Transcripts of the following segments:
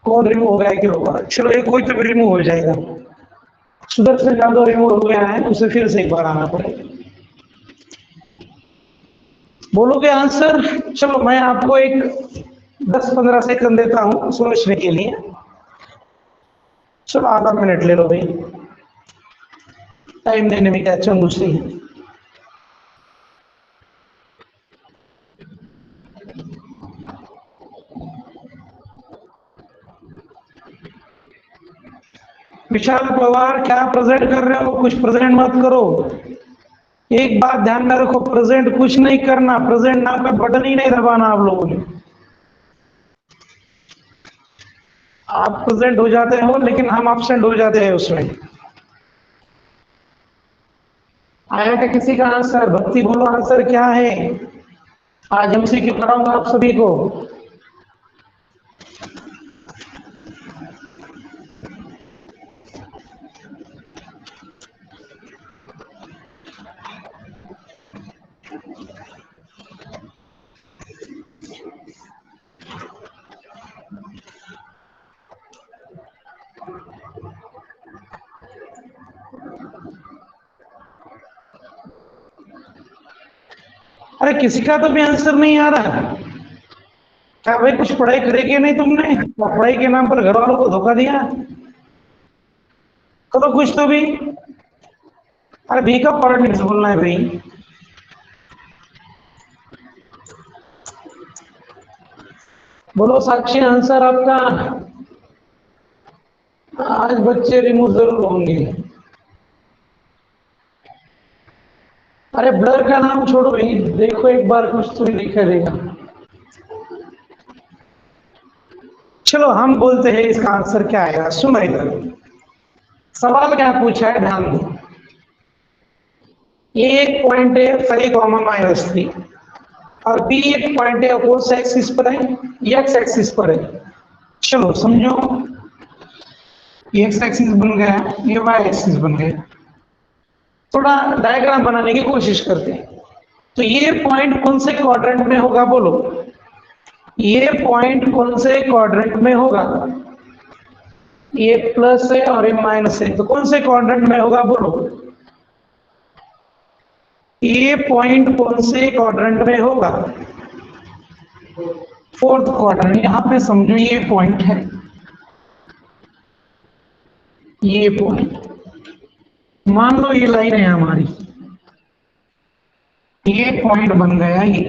कौन रिमूव हो गया क्या होगा? चलो एक कोई तो रिमूव हो जाएगा। सुदर्शन यादव रिमूव हो गया है, उसे फिर से एक बार आना पड़ेगा। बोलोगे आंसर? चलो मैं आपको एक 10-15 सेकंड देता हूं सोचने के लिए। चलो आधा मिनट ले लो भाई, टाइम देने में क्या चंगुसी है। विशाल पवार क्या प्रेजेंट कर रहे हो? कुछ प्रेजेंट मत करो। एक बात ध्यान में रखो, प्रेजेंट कुछ नहीं करना, प्रेजेंट नाम का बटन ही नहीं दबाना आप लोगों ने। आप प्रेजेंट हो जाते हो लेकिन हम एब्सेंट हो जाते हैं उसमें। आया क्या किसी का आंसर? भक्ति बोलो आंसर क्या है? आज एमसीक्यू कराऊंगा आप सभी को। अरे किसी का तो भी आंसर नहीं आ रहा। क्या भाई कुछ पढ़ाई करेगी नहीं तुमने? पढ़ाई के नाम पर घर वालों को धोखा दिया। करो कुछ तो भी। अरे भी का पढ़ने से बोलना है भाई। बोलो साक्षी आंसर आपका। आज बच्चे रिमूव जरूर होंगे। अरे ब्लर का नाम छोड़ो भाई, देखो एक बार कुछ तो दिखा देगा। चलो हम बोलते हैं इसका आंसर क्या आएगा। सुनो इधर सवाल क्या पूछा है, ध्यान दो। ये एक पॉइंट है 5, -3 और बी एक पॉइंट है कौन सा एक्सिस पर है? एक्स एक्सिस पर है। चलो समझो, ये एक्स एक्सिस बन गया, ये वाई एक्सिस बन गया। थोड़ा डायग्राम बनाने की कोशिश करते हैं। तो ये पॉइंट कौन से क्वाड्रेंट में होगा बोलो? ये पॉइंट कौन से क्वाड्रेंट में होगा? ये प्लस है और ये माइनस है, तो कौन से क्वाड्रेंट में होगा बोलो? ये पॉइंट कौन से क्वाड्रेंट में होगा? Fourth quadrant. यहां पे समझो ये पॉइंट है, ये पॉइंट मान लो ये लाइन है हमारी, ये पॉइंट बन गया ये।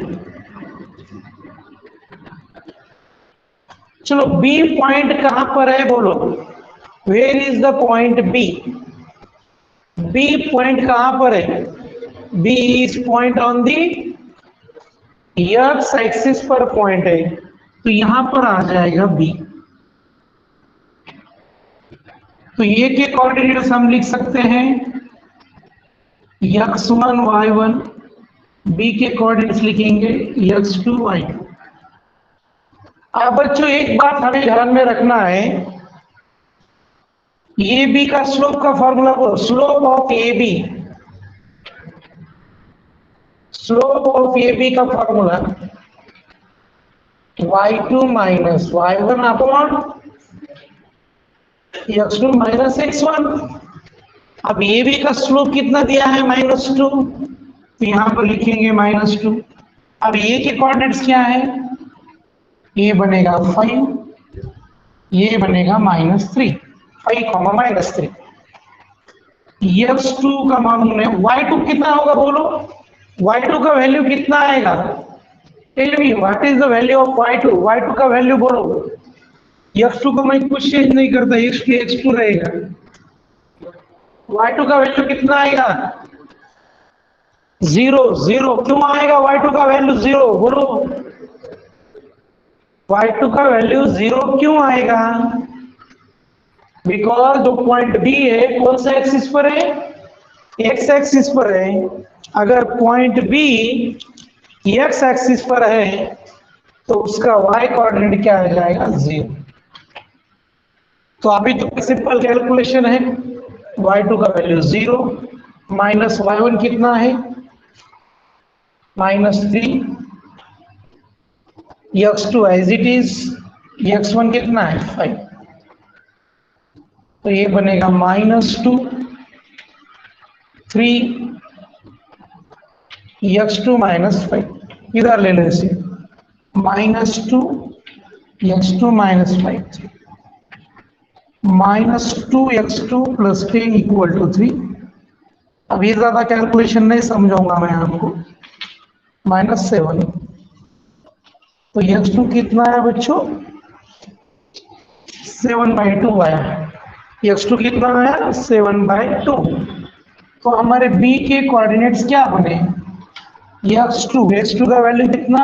चलो बी पॉइंट कहां पर है बोलो? Where is the point B? B point कहां पर है? B is point on the X axis पर पॉइंट है, तो यहां पर आ जाएगा बी। तो ये के कोऑर्डिनेट्स हम लिख सकते हैं x1 y1, बी के कोऑर्डिनेट्स लिखेंगे x2 y2। अब बच्चों एक बात हमें ध्यान में रखना है, ए बी का स्लोप का फॉर्मूला को, slope of A B, slope of A B का formula y2 minus y1 upon x2 minus x1। अब ए बी का स्लोप कितना दिया है? -2, तो यहां पर लिखेंगे -2। अब ए के कोऑर्डिनेट्स क्या है? ये बनेगा 5, ये बनेगा -3, 5, -3। x2 का मालूम है, y2 कितना होगा बोलो? y2 का वैल्यू कितना आएगा? Tell me what is the value of y2? y2 का वैल्यू बोलो। x2 को मैं कुछ चेंज नहीं करता, x2 रहेगा। y2 का वैल्यू कितना आएगा? 0, 0। क्यों आएगा y2 का वैल्यू 0 बोलो? y2 का वैल्यू 0 क्यों आएगा? बिकॉज जो पॉइंट बी है कौन सा एक्सिस पर है? एक्स एक्सिस पर है। अगर पॉइंट बी एक्स एक्सिस पर है तो उसका y कोऑर्डिनेट क्या आ जाएगा? 0। तो अभी तो सिंपल कैलकुलेशन है, y2 का वैल्यू 0 माइनस y1 कितना है? -3, x2 as it is, x1 कितना है? 5। तो ये बनेगा -2 3x2 -5, इधर ले लो इसे, -2 x2 -5 -2x2 + 10 = 3। अब ये ज्यादा कैलकुलेशन नहीं समझाऊंगा मैं आपको। -7, तो x2 कितना है बच्चों, 7/2 आया। x2 कितना आया, 7/2। तो हमारे b के कोऑर्डिनेट्स क्या बने, x2 का वैल्यू कितना,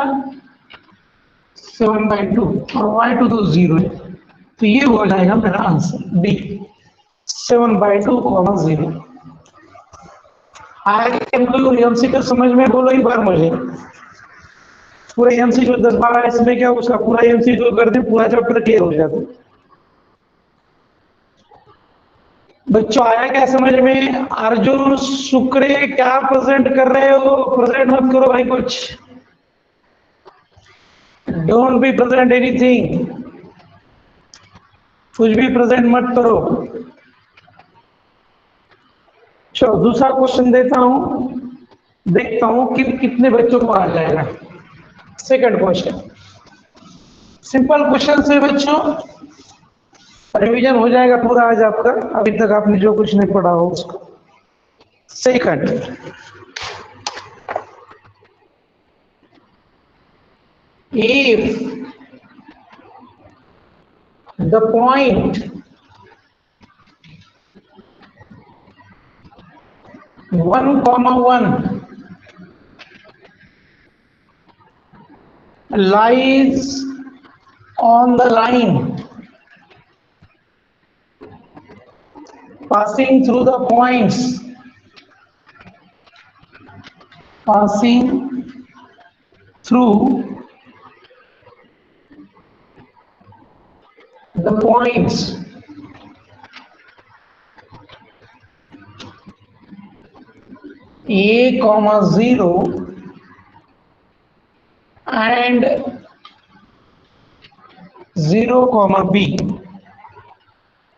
7/2 और y2 तो 0 है, तो ये हो जाएगा मेरा आंसर डी, 7/2, 0। आगे एमसीक्यू समझ में बोलो एक बार मुझे, पूरे एमसीक्यू 10-12 इसमें क्या उसका पूरा एमसीक्यू कर दे, पूरा चैप्टर क्लियर हो जाता। बच्चों आया क्या समझ में, अर्जुन शुक्रे क्या प्रेजेंट कर रहे हो, प्रेजेंट मत करो भाई, कुछ डोंट बी प्रेजेंट एनीथिंग, कुछ भी प्रेजेंट मत करो। चलो दूसरा क्वेश्चन देता हूं, देखता हूं कि कितने बच्चों को आ जाएगा। सेकंड क्वेश्चन, सिंपल क्वेश्चन से बच्चों रिवीजन हो जाएगा पूरा आज आपका, अभी तक आपने जो कुछ नहीं पढ़ा हो उसको। Second, if the point 1,1 lies on the line passing through the points, passing through the points A, 0 and 0, B,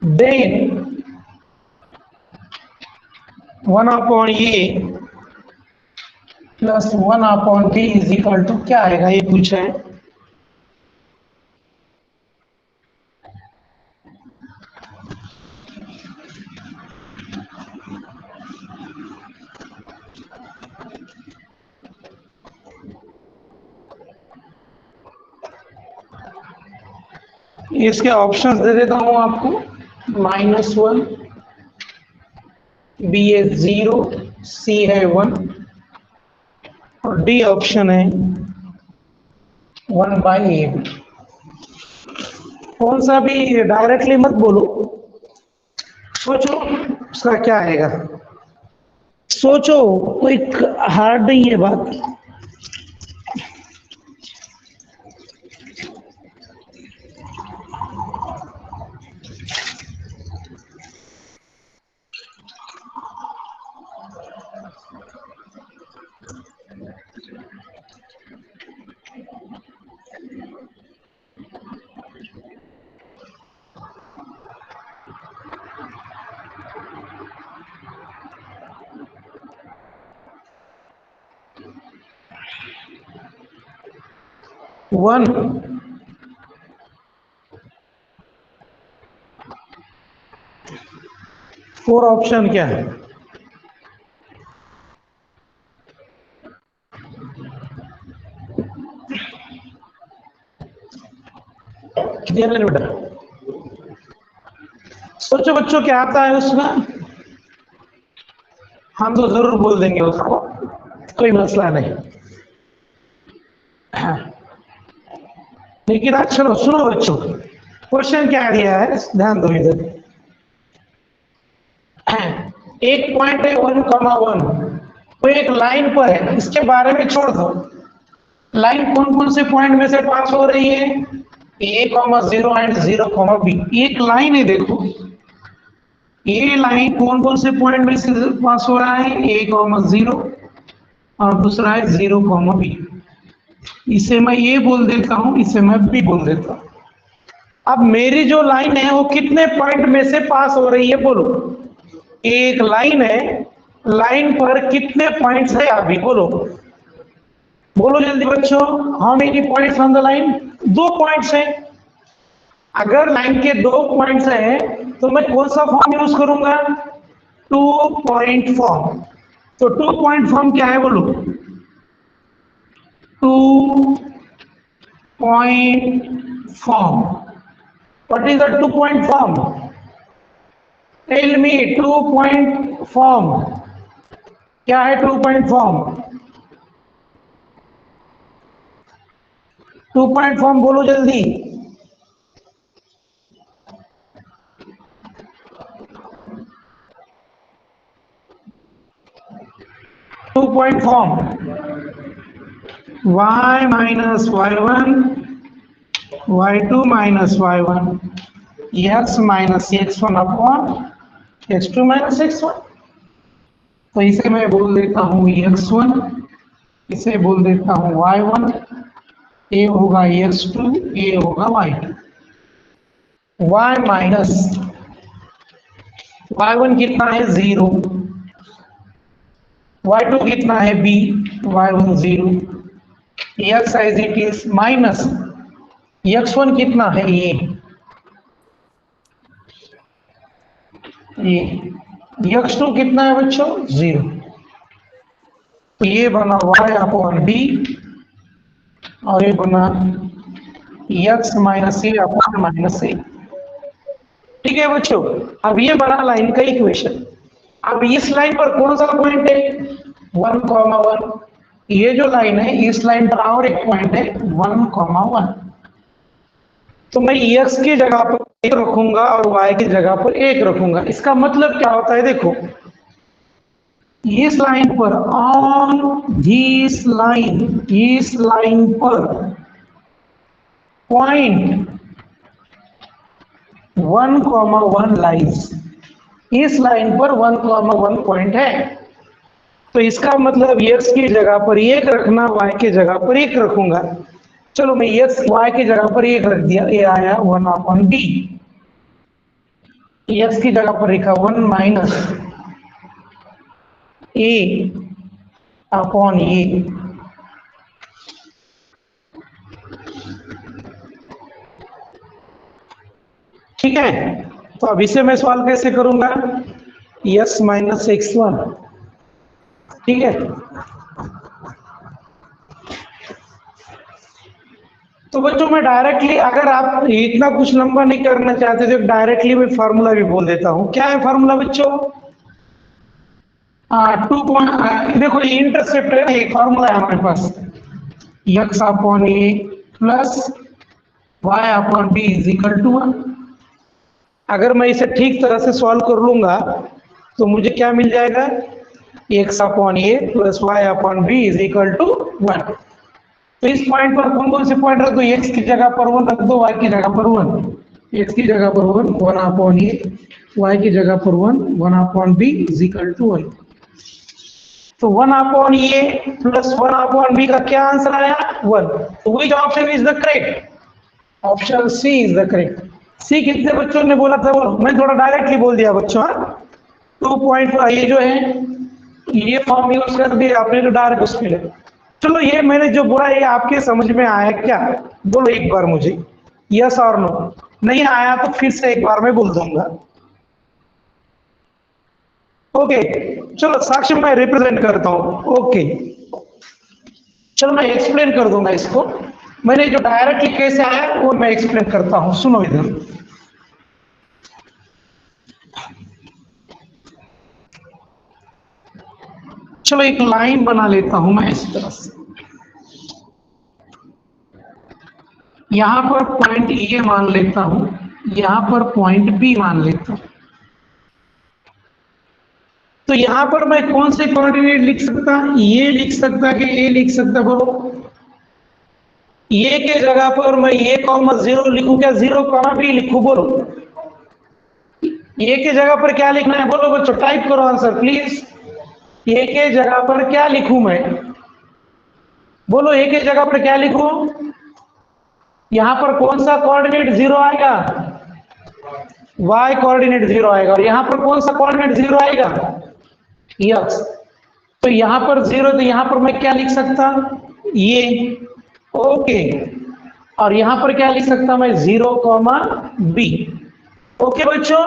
then 1/A plus 1/B is equal to क्या आएगा, ये पूछा है। इसके ऑप्शंस दे देता हूं आपको, -1, B है 0, C है 1 और D ऑप्शन है 1/A। कौन सा भी डायरेक्टली मत बोलो, सोचो उसका क्या आएगा, सोचो, कोई हार्ड नहीं है बात। वन, फोर ऑप्शन क्या है, बेटा सोचो बच्चों क्या आता है उसमें, हम तो जरूर बोल देंगे उसको, कोई मसला नहीं। लेकिन आज चलो सुनो बच्चों, क्वेश्चन क्या दिया है ध्यान दो इधर। एक पॉइंट है 1,1, वो एक लाइन पर है, इसके बारे में छोड़ दो, लाइन कौन कौन से पॉइंट में से पास हो रही है, A, 0 एंड 0, B, एक लाइन है। देखो ये लाइन कौन कौन से पॉइंट में से पास हो रहा है, A, 0 और दूसरा है 0, B। इसे मैं ये बोल देता हूं, इसे मैं B बोल देता हूं। अब मेरी जो लाइन है वो कितने पॉइंट में से पास हो रही है बोलो। एक लाइन है, लाइन पर कितने पॉइंट्स है अभी बोलो, बोलो जल्दी बच्चों। How many points on the line? 2 points है। अगर लाइन के 2 पॉइंट्स हैं तो मैं कौन सा फॉर्म यूज करूंगा? 2 पॉइंट फॉर्म। तो 2 पॉइंट फॉर्म क्या है बोलो? 2 point form. What is the 2 point form? Tell me 2 point form क्या है? 2 पॉइंट फॉर्म, 2 पॉइंट फॉर्म बोलो जल्दी। 2 point form y minus y1 y2 minus y1 x minus x1 upon x2 minus x1। तो इसे मैं बोल देता हूँ x1, इसे बोल देता हूँ y1, ये होगा x2, ये होगा y2। y माइनस y1 कितना है? 0। y2 कितना है? b। y1 0। x as it is minus x1 कितना है? ये x2 कितना है बच्चों? 0। तो ये बना y अपॉन b और ये बना x माइनस ए अपॉन माइनस ए। ठीक है बच्चों, अब ये बना लाइन का इक्वेशन। अब इस लाइन पर कौन सा पॉइंट है? 1,1। ये जो लाइन है इस लाइन पर और एक पॉइंट है 1,1। तो मैं x की जगह पर 1 रखूंगा और y की जगह पर 1 रखूंगा। इसका मतलब क्या होता है देखो, इस लाइन पर ऑन दिस लाइन, इस लाइन पर पॉइंट 1,1 लाइज। इस लाइन पर 1,1 पॉइंट है। तो इसका मतलब x की जगह पर 1 रखना, y की जगह पर 1 रखूंगा। चलो मैं x y की जगह पर 1 रख दिया, ये आया 1 अपॉन b। x की जगह पर लिखा 1 माइनस a अपॉन ए। ठीक है, तो अब इसे मैं सॉल्व कैसे करूंगा? x minus x1। ठीक है, तो बच्चों मैं डायरेक्टली, अगर आप इतना कुछ लंबा नहीं करना चाहते तो डायरेक्टली मैं फार्मूला भी बोल देता हूं। क्या है फार्मूला बच्चों? 2 पॉइंट, देखो ये इंटरसेप्ट है ना, ये फार्मूला है हमारे पास। x upon A plus y upon B is equal to 1। अगर मैं इसे ठीक तरह से सॉल्व कर लूंगा तो मुझे क्या मिल जाएगा? x upon A plus y upon B is equal to 1। तो इस पॉइंट पर कौन कौन से पॉइंट रख दो? x की जगह पर 1 रख दो, y की जगह पर 1। x की जगह पर 1, 1 अपॉन ए, y की जगह पर 1, 1 upon B is equal to 1। तो 1 upon A plus 1 upon B का क्या आंसर आया? 1। तो which option is the correct? Option C is the correct. C कितने बच्चों ने बोला था? बोलो, मैं थोड़ा डायरेक्टली बोल दिया बच्चों। 2 पॉइंट ये जो है ये फॉर्म यूज कर दिया आपने जो डायरेक्ट उस पे। चलो ये मैंने जो बोला ये आपके समझ में आया क्या? बोलो एक बार मुझे, यस और नो। नहीं आया तो फिर से एक बार मैं बोल दूंगा। ओके, चलो साक्षी मैं रिप्रेजेंट करता हूं। ओके, चलो मैं एक्सप्लेन कर दूंगा इसको। मैंने जो डायरेक्टली कैसे आया वो मैं एक्सप्लेन करता हूं, सुनो इधर। चलो एक लाइन बना लेता हूं मैं इस तरह से। यहां पर पॉइंट ए मान लेता हूं, यहां पर पॉइंट बी मान लेता हूं। तो यहां पर मैं कौन से कोऑर्डिनेट लिख सकता? ये लिख सकता कि ये लिख सकता? बोलो, ये के जगह पर मैं ये कॉमा 0 लिखूं क्या 0 कॉमा बी लिखूं? बोलो, ये के जगह पर क्या लिखना है? बोलो बच्चों, टाइप करो आंसर प्लीज। ए के जगह पर क्या लिखूं मैं? बोलो, ए के जगह पर क्या लिखूं? यहां पर कौन सा कोऑर्डिनेट 0 आएगा? y कोऑर्डिनेट 0 आएगा। और यहां पर कौन सा कोऑर्डिनेट 0 आएगा? x। तो यहां पर 0, तो यहां पर मैं क्या लिख सकता? ये। ओके। और यहां पर क्या लिख सकता मैं? 0, b। ओके बच्चों,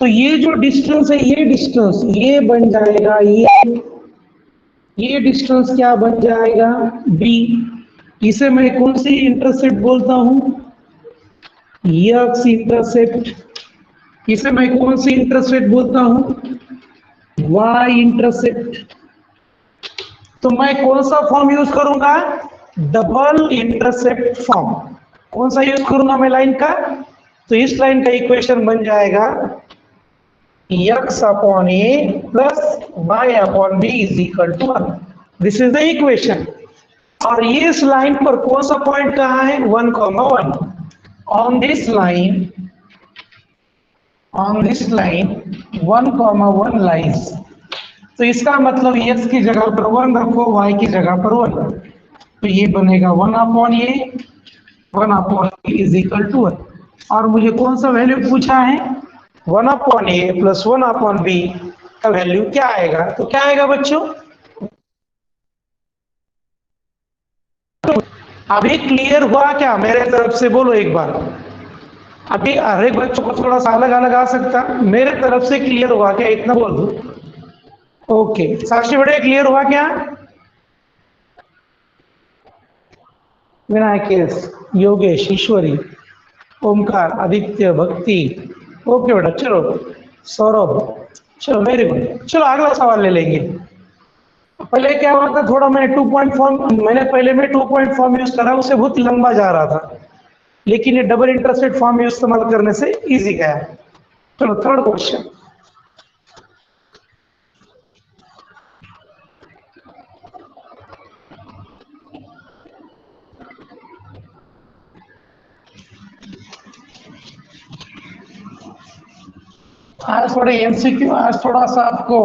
तो ये जो डिस्टेंस है, ये डिस्टेंस ये बन जाएगा, ये डिस्टेंस क्या बन जाएगा? b। इसे मैं कौन सी इंटरसेप्ट बोलता हूं? x intercept. इसे मैं कौन सी इंटरसेप्ट बोलता हूं? y intercept. तो मैं कौन सा फॉर्म यूज करूंगा? Double intercept form. कौन सा यूज करूंगा मैं लाइन का? तो इस लाइन का इक्वेशन बन जाएगा x upon a plus y upon b is equal to 1। This is the equation. और ये इस लाइन पर कौन सा पॉइंट कहाँ है? 1, 1। On this line 1, 1 lies. तो इसका मतलब x की जगह पर 1 रखो, y की जगह पर 1। तो ये बनेगा 1 upon a, 1 upon b is equal to 1। और मुझे कौन सा वैल्यू पूछा है? 1 upon a plus 1 upon b का वैल्यू क्या आएगा? तो क्या आएगा बच्चों? अभी क्लियर हुआ क्या मेरे तरफ से? बोलो एक बार। अभी हर एक बच्चों को थोड़ा सा अलग अलग आ सकता, मेरे तरफ से क्लियर हुआ क्या? इतना बोल दो। ओके, साक्षी बड़े क्लियर हुआ क्या? विनायकेश, योगेश, ईश्वरी, ओमकार, आदित्य, भक्ति। ओके बेटा, चलो सौरभ, चलो वेरी गुड। चलो अगला सवाल ले लेंगे। पहले क्या हुआ था, थोड़ा मैंने 2 पॉइंट फॉर्म, मैंने 2 पॉइंट फॉर्म यूज करा, उससे बहुत लंबा जा रहा था, लेकिन ये डबल इंटरसेप्ट फॉर्म इस्तेमाल करने से इजी गया। चलो थर्ड क्वेश्चन। आज थोड़े एमसीक्यू, आज थोड़ा सा आपको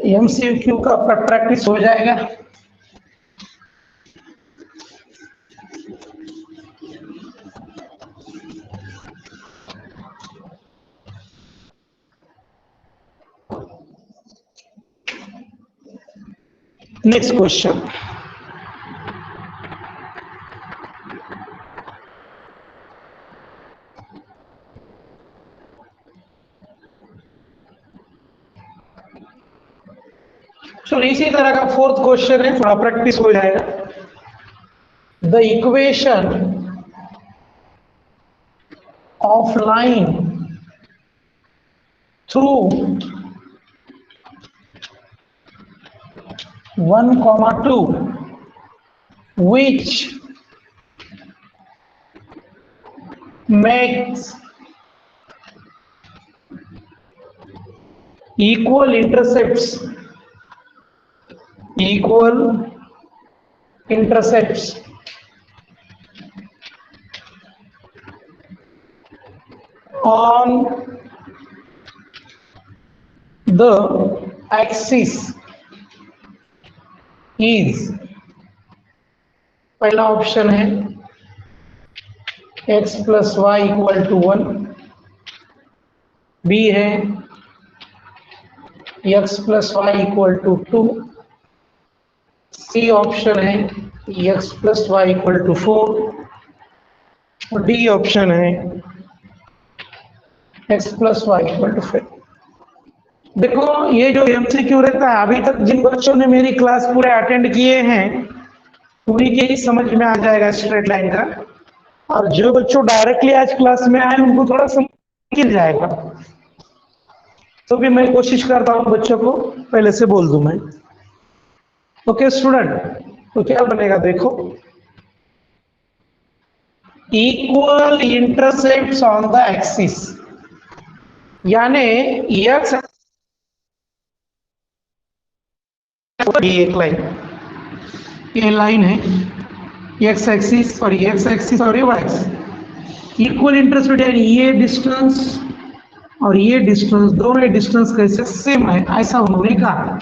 एमसीक्यू का प्रैक्टिस हो जाएगा। Next question. चलो इसी तरह का फोर्थ क्वेश्चन है, थोड़ा प्रैक्टिस हो जाएगा। The equation of line through 1, 2 which makes equal intercepts on the axis is, पहला ऑप्शन है x plus y equal to 1, B है x plus y equal to 2, C option है x plus y equal to 4 और D option है x plus y equal to 5। देखो ये जो MCQ रहता है, अभी तक जिन बच्चों ने मेरी क्लास पूरे अटेंड किए हैं उन्हीं के ही समझ में आ जाएगा स्ट्रेट लाइन का, और जो बच्चों डायरेक्टली आज क्लास में आए उनको थोड़ा मुश्किल जाएगा। तो भी मैं कोशिश करता हूँ बच्चों को पहले से बोल दूं मैं। ओके स्टूडेंट, तो क्या बनेगा देखो, equal intercepts on the axis, यानी एक्स एक लाइन, ये लाइन है एक्स एक्सिस और ये एक्स एक्सिस और ये वाई एक्सिस, इक्वल इंटरसेप्ट यानी ये डिस्टेंस और ये डिस्टेंस, दोनों डिस्टेंस कैसे सेम है, ऐसा उन्होंने कहा।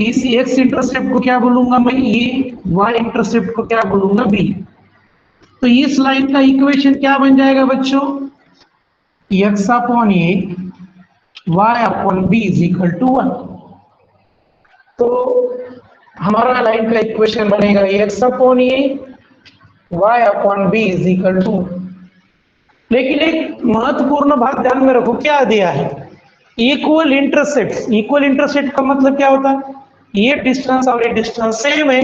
इस एक्स इंटरसेप्ट को क्या बोलूंगा मैं, ये वाई इंटरसेप्ट को क्या बोलूंगा, बी। तो इस लाइन का इक्वेशन क्या बन जाएगा बच्चों, X upon A Y upon B is equal to 1। तो हमारा लाइन का इक्वेशन बनेगा X upon A Y upon B is equal to. लेकिन एक महत्वपूर्ण बात ध्यान में रखो, क्या दिया है, इक्वल इंटरसेप्ट। इक्वल इंटरसेप्ट का मतलब क्या होता है, ये डिस्टेंस और ये डिस्टेंस सेम है,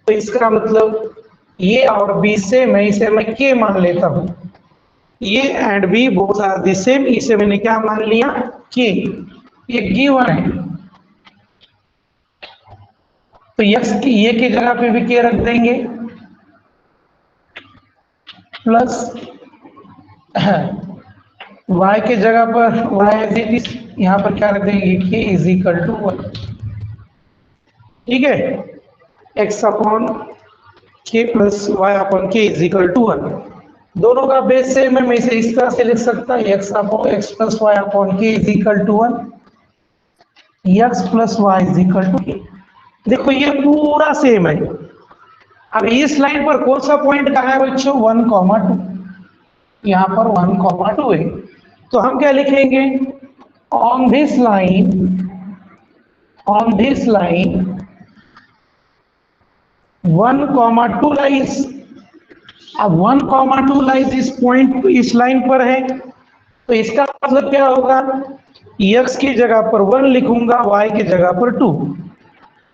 तो इसका मतलब ये और बी सेम है, इसे मैं के मान लेता हूं। ये and B both are the same, इसे मैंने क्या मान लिया, के। ये गिवन है, तो यक्स की ये की जगह पे भी के रख देंगे, प्लस y के जगह पर y यहां पर क्या रख देंगे, के इज इक्वल टू 1। ठीक है, x अपॉन के plus Y upon K is equal to 1। दोनों का बेस सेम है, मैं इसे इस तरह से लिख सकता हूँ, x upon x plus Y upon K is equal to 1, x plus Y is equal to K. देखो ये पूरा सेम है। अब इस लाइन पर कौन सा पॉइंट कहा है बच्चों, 1,2। यहाँ पर 1,2 है, तो हम क्या लिखेंगे, ऑन दिस लाइन 1,2 लाइज। अब 1,2 लाइज इस पॉइंट, इस लाइन पर है, तो इसका मतलब क्या होगा, x की जगह पर 1 लिखूंगा, y की जगह पर 2।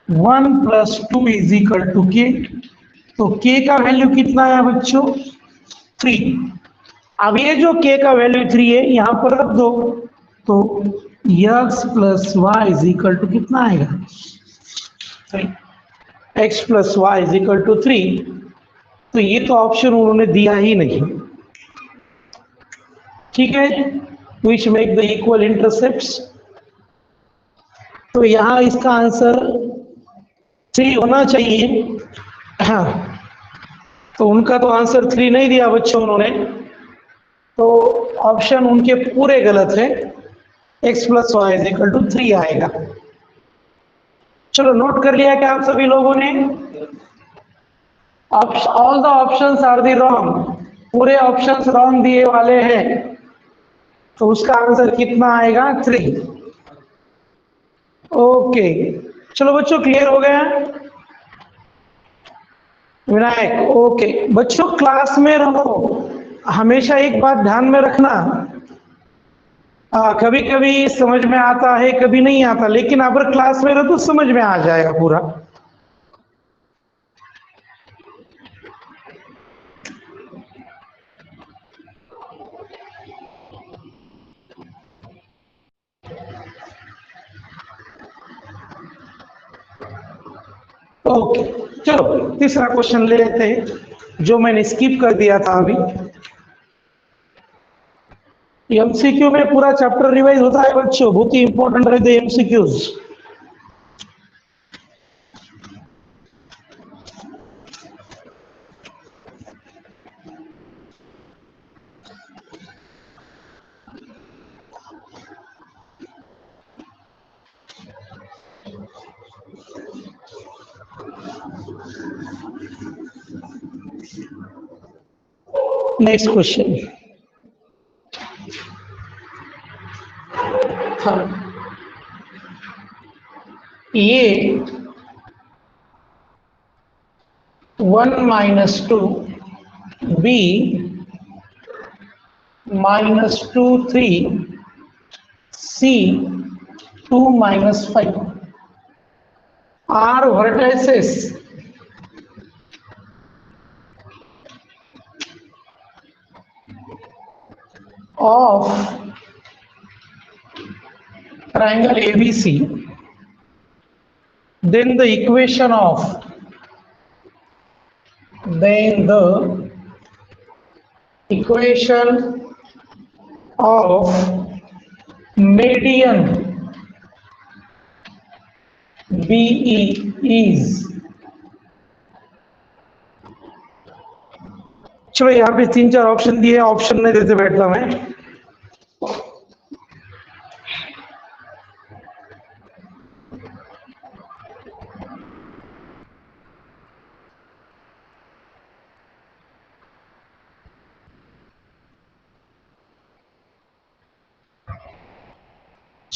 1 प्लस 2 इज इक्वल टू के। तो k का वैल्यू कितना है बच्चों, 3। अब ये जो k का वैल्यू 3 है यहां पर रख दो, तो x plus Y is equal to कितना आएगा, 3। x plus Y is equal to 3। तो ये तो ऑप्शन उन्होंने दिया ही नहीं। ठीक है, which make the equal intercepts. तो यहां इसका आंसर 3 होना चाहिए। हाँ, तो उनका तो आंसर 3 नहीं दिया बच्चों उन्होंने, तो ऑप्शन उनके पूरे गलत है, x plus Y is equal to 3 आएगा। चलो नोट कर लिया क्या आप सभी लोगों ने, all the options are the wrong, पूरे ऑप्शंस रॉन्ग दिए वाले हैं, तो उसका आंसर कितना आएगा, 3। ओके, चलो बच्चों क्लियर हो गया विनायक। ओके बच्चों क्लास में रहो, हमेशा एक बात ध्यान में रखना, कभी कभी समझ में आता है कभी नहीं आता, लेकिन अगर क्लास में रहो तो समझ में आ जाएगा पूरा। ओके चलो तीसरा क्वेश्चन ले लेते हैं, जो मैंने स्किप कर दिया था अभी। एमसीक्यू में पूरा चैप्टर रिवाइज होता है बच्चों, बहुत ही इंपॉर्टेंट रहते हैं एमसीक्यूज। नेक्स्ट क्वेश्चन, ये 1 minus 2 B minus 2 3 C 2 minus 5 are vertices of triangle ABC, then the equation of median BE is। चलो यहाँ पे 3-4 ऑप्शन दिए, ऑप्शन नहीं देते बैठता मैं।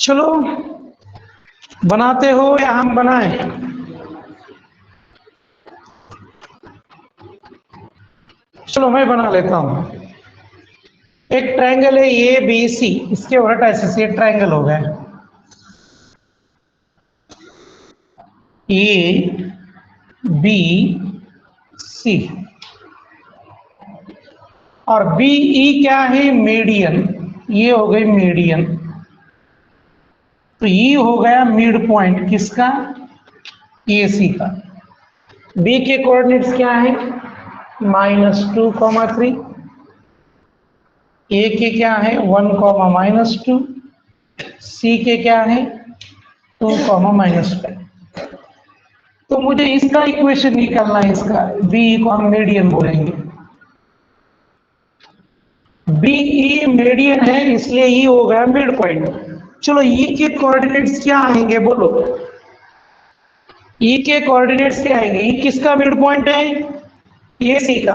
चलो बनाते हो या हम बनाएं? चलो मैं बना लेता हूं। एक ट्रायंगल है ए बी सी, इसके वर्टाइसेस ये ट्रायंगल हो गए ए बी सी, और बी ई क्या है? मीडियन। ये हो गई मीडियन, तो ये हो गया मिड पॉइंट किसका? ए सी का। बी के कोऑर्डिनेट्स क्या है? -2, 3। ए के क्या है? 1, -2। सी के क्या है? 2, -5। तो मुझे इसका इक्वेशन निकालना है, इसका बी को हम मीडियन बोलेंगे। बी ई मीडियन है, इसलिए ई हो गया मिड पॉइंट। चलो ई के कोऑर्डिनेट्स क्या आएंगे बोलो? ई के कोऑर्डिनेट्स क्या आएंगे? ई किसका मिड पॉइंट है? ए सी का।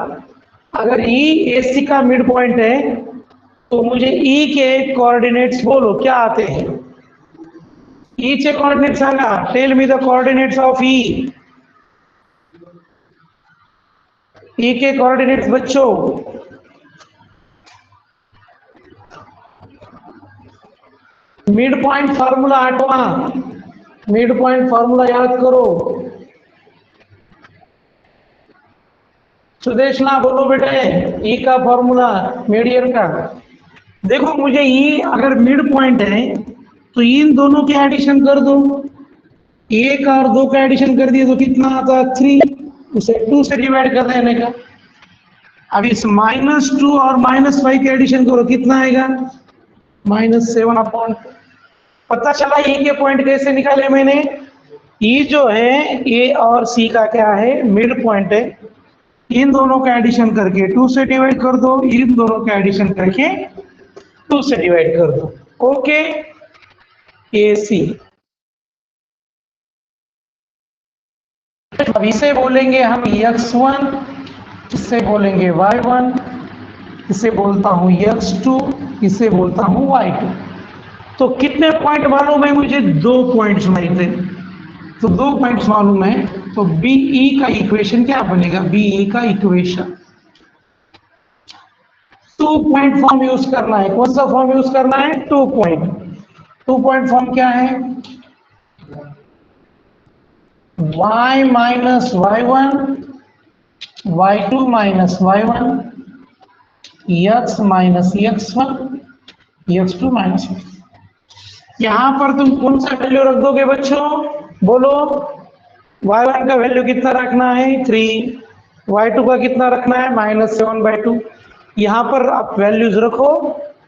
अगर ई ए सी का मिड पॉइंट है तो मुझे ई के कोऑर्डिनेट्स बोलो क्या आते हैं? ई चे कोऑर्डिनेट्स आएगा, tell me the coordinates of E. E के कोऑर्डिनेट्स बच्चों, मिड पॉइंट फार्मूला 8वां, मिड पॉइंट फार्मूला याद करो। सुदेश ना बोलो बेटे, ई का फॉर्मूला मीडियन का। देखो मुझे ई अगर मिड पॉइंट है तो इन दोनों के एडिशन कर दो, एक और 2 का एडिशन कर दिए तो कितना आता? 3। उसे 2 से डिवाइड कर देने का। अब इस -2 और -5 के एडिशन करो, कितना आएगा? -7/2। पता चला ई के पॉइंट कैसे निकाले मैंने? ई जो है ए और सी का क्या है? मिड पॉइंट है। इन दोनों का एडिशन करके 2 से डिवाइड कर दो, इन दोनों का एडिशन करके 2 से डिवाइड कर दो। ओके, ए सी। अब इसे बोलेंगे हम x1, इसे बोलेंगे y1, इसे बोलता हूं x2, इसे बोलता हूं y2। तो कितने पॉइंट मालूम है मुझे? 2 पॉइंट्स मालूम थे, तो 2 पॉइंट्स मालूम है, तो बीई का इक्वेशन क्या बनेगा? बीई का इक्वेशन 2 पॉइंट फॉर्म यूज करना है। कौन सा फॉर्म यूज करना है? 2 पॉइंट। 2 पॉइंट फॉर्म क्या है? y minus y1, y2 minus y1, x minus x1, x2 minus x। यहां पर तुम कौन सा वैल्यू रख दोगे बच्चों? बोलो। y1 का वैल्यू कितना रखना है? 3। y2 का कितना रखना है? -7/2। यहां पर आप वैल्यूज रखो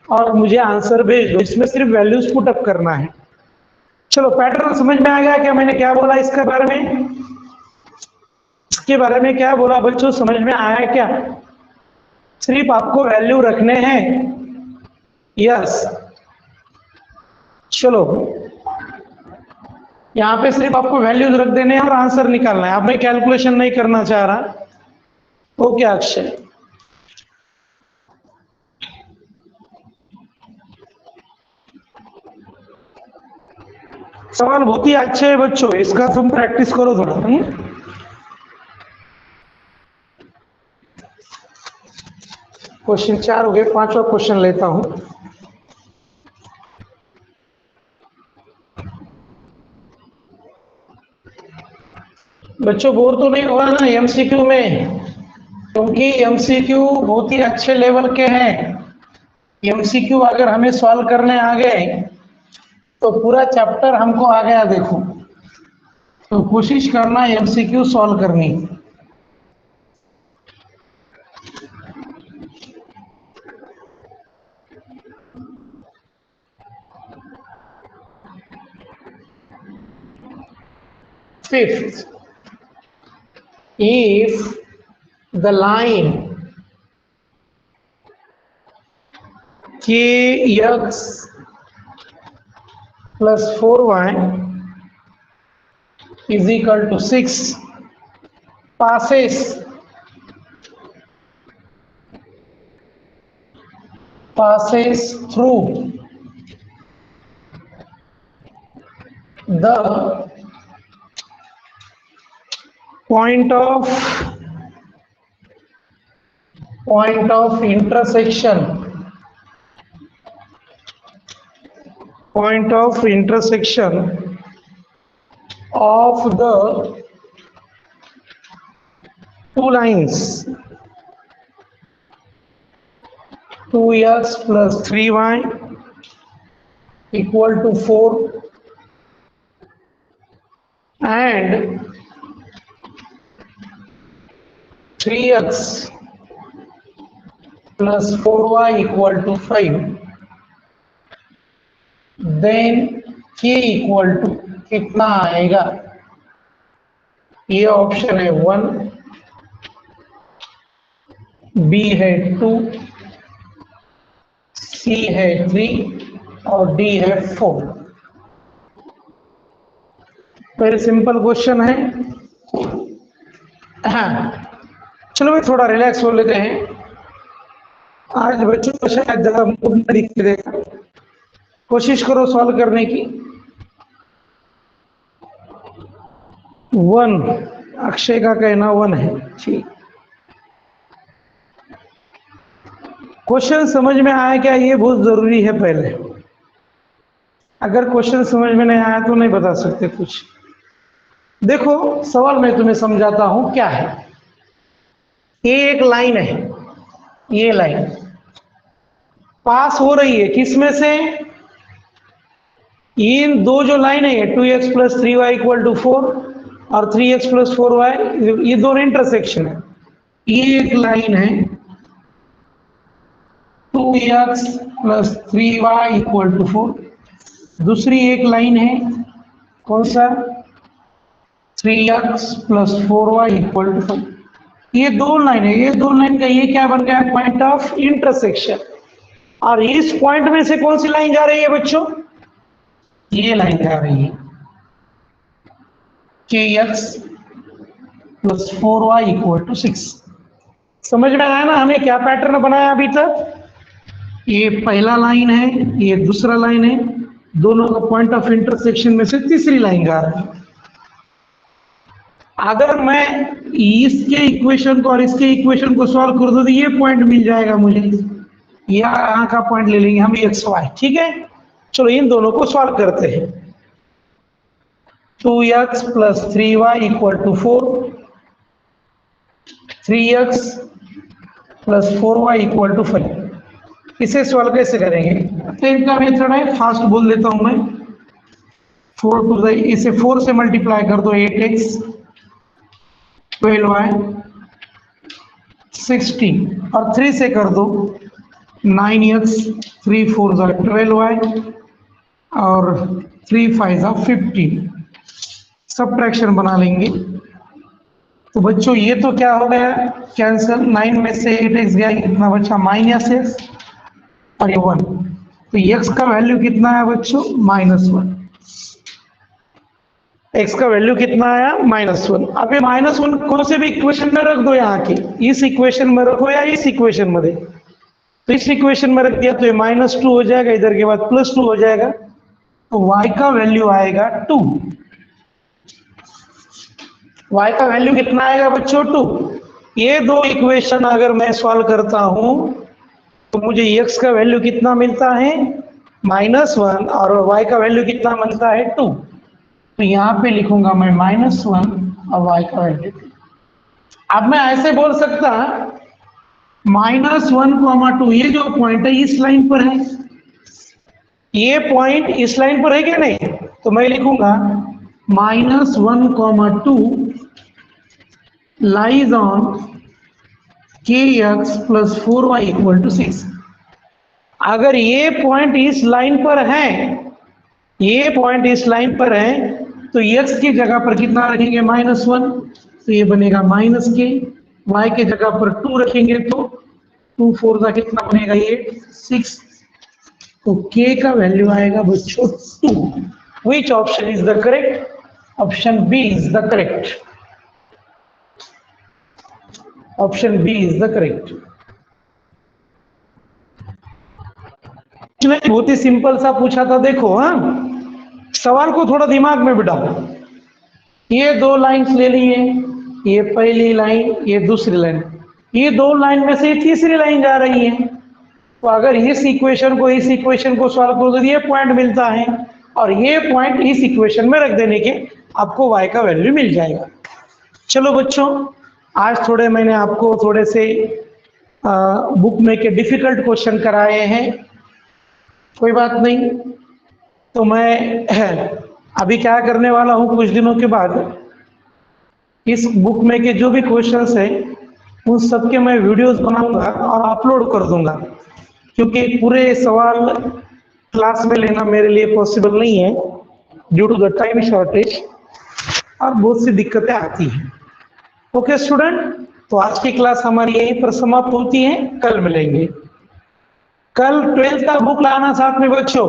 और मुझे आंसर भेज दो। इसमें सिर्फ वैल्यूज पुट अप करना है। चलो पैटर्न समझ में आ गया क्या मैंने क्या बोला इसके बारे में? इसके बारे में क्या बोला बच्चों, समझ में आया क्या? सिर्फ आपको वैल्यू रखने हैं। यस, चलो यहाँ पे सिर्फ आपको वैल्यूज रख देने हैं और आंसर निकालना है। अब मैं कैलकुलेशन नहीं करना चाह रहा। ओके अक्षय, सवाल बहुत ही अच्छे है बच्चों, इसका तुम प्रैक्टिस करो थोड़ा। क्वेश्चन 4 हो गए, 5वां क्वेश्चन लेता हूं। बच्चों बोर तो नहीं हुआ ना एमसीक्यू में? क्योंकि एमसीक्यू बहुत ही अच्छे लेवल के हैं। एमसीक्यू अगर हमें सॉल्व करने आ गए तो पूरा चैप्टर हमको आ गया। देखो, तो कोशिश करना एमसीक्यू सॉल्व करनी। Fifth, if the line kx plus 4y is equal to 6 passes through the point of intersection of the two lines 2x plus 3y equal to 4 and 3x plus 4y equal to 5, then k equal to कितना आएगा? ये option है 1, B है 2, सी है 3 और D है 4। Very simple question है। हाँ, चलो भाई थोड़ा रिलैक्स हो लेते हैं। आज बच्चों को शायद ज्यादा मूड नहीं दिखने देगा, कोशिश करो सॉल्व करने की। 1, अक्षय का कहना 1 है। ठीक, क्वेश्चन समझ में आया क्या, ये बहुत जरूरी है। पहले अगर क्वेश्चन समझ में नहीं आया तो नहीं बता सकते कुछ। देखो सवाल मैं तुम्हें समझाता हूं क्या है। ये एक लाइन है, ये लाइन पास हो रही है किसमें से? इन दो जो लाइन है 2x plus 3y equal to 4 और 3x प्लस 4y, ये दोनों इंटरसेक्शन है। ये एक लाइन है 2x plus 3y equal to 4, दूसरी एक लाइन है कौन सा? 3x plus 4y equal to 5। ये दो लाइन है, ये दो लाइन का ये क्या बन गया? Point of intersection. और इस पॉइंट में से कौन सी लाइन जा रही है बच्चों? ये लाइन जा रही है kx plus 4y equal to 6। समझ में आया ना हमें क्या पैटर्न बनाया अभी तक? ये पहला लाइन है, ये दूसरा लाइन है, दोनों का पॉइंट ऑफ इंटरसेक्शन में से तीसरी लाइन जा रही है। अगर मैं इसके इक्वेशन को और इसके इक्वेशन को सॉल्व कर दूं तो ये पॉइंट मिल जाएगा मुझे, यहाँ का पॉइंट ले लेंगे हम एक्स वाई। ठीक है, चलो इन दोनों को सॉल्व करते हैं। 2x plus 3y equal to 4, 3x plus 4y equal to 5। इसे सॉल्व कैसे करेंगे? तो इनका मेथड है, फास्ट बोल देता हूं मैं। 4 टू इसे 4 से मल्टीप्लाई कर दो 8x, 12y 60 और 3 से कर दो 9x, 3 4 12y और 3 5 15। सबट्रैक्शन बना लेंगे तो बच्चों ये तो क्या हो गया? कैंसिल। 9 में से 8x गया, कितना बचा? -x और ये 1। तो x का वैल्यू कितना है बच्चों? -1। x का वैल्यू कितना आया? -1। अब ये -1 कौन से भी इक्वेशन में रख दो, यहाँ की इस इक्वेशन में रखो या इस इक्वेशन में दे। तो इस इक्वेशन में रख दिया तो ये -2 हो जाएगा, इधर के बाद +2 हो जाएगा, तो y का वैल्यू आएगा 2। y का वैल्यू कितना आएगा बच्चों? 2। ये दो इक्वेशन अगर मैं सॉल्व करता हूं तो मुझे x का वैल्यू कितना मिलता है? -1 और y का वैल्यू कितना मिलता है? 2। तो यहाँ पे लिखूंगा मैं -1 और y का वैल्यू। अब मैं ऐसे बोल सकता -1, 2, ये जो पॉइंट है इस लाइन पर है, ये पॉइंट इस लाइन पर है क्या नहीं? तो मैं लिखूंगा -1, 2 lies on kx plus 4y equal to 6। अगर ये पॉइंट इस लाइन पर है, ये पॉइंट इस लाइन पर है, तो x की जगह पर कितना रखेंगे? -1, तो ये बनेगा -k। y के जगह पर 2 रखेंगे तो 2 4 का कितना बनेगा? ये 6। तो k का वैल्यू आएगा बच्चों 2। Which option is the correct? Option B is the correct. Option B is the correct. बहुत ही सिंपल सा पूछा था देखो। हाँ, सवाल को थोड़ा दिमाग में बिठाओ। ये दो लाइंस ले लिए, ये पहली लाइन, ये दूसरी लाइन, ये दो लाइन में से तीसरी लाइन जा रही है। तो अगर इस इक्वेशन को सॉल्व करो तो ये पॉइंट मिलता है, और ये पॉइंट इस इक्वेशन में रख देने के आपको y का वैल्यू मिल जाएगा। चलो बच्चों, आज थोड़े मैंने आपको थोड़े से बुक में के डिफिकल्ट क्वेश्चन कराए हैं, कोई बात नहीं। तो मैं अभी क्या करने वाला हूँ, कुछ दिनों के बाद इस बुक में के जो भी क्वेश्चंस हैं उन सब के मैं वीडियोस बनाऊंगा और अपलोड कर दूंगा, क्योंकि पूरे सवाल क्लास में लेना मेरे लिए पॉसिबल नहीं है due to the time shortage, और बहुत सी दिक्कतें आती हैं। ओके स्टूडेंट, तो आज की क्लास हमारी यहीं पर समाप्त होती है, कल मिलेंगे। कल 12th का बुक लाना साथ में बच्चों।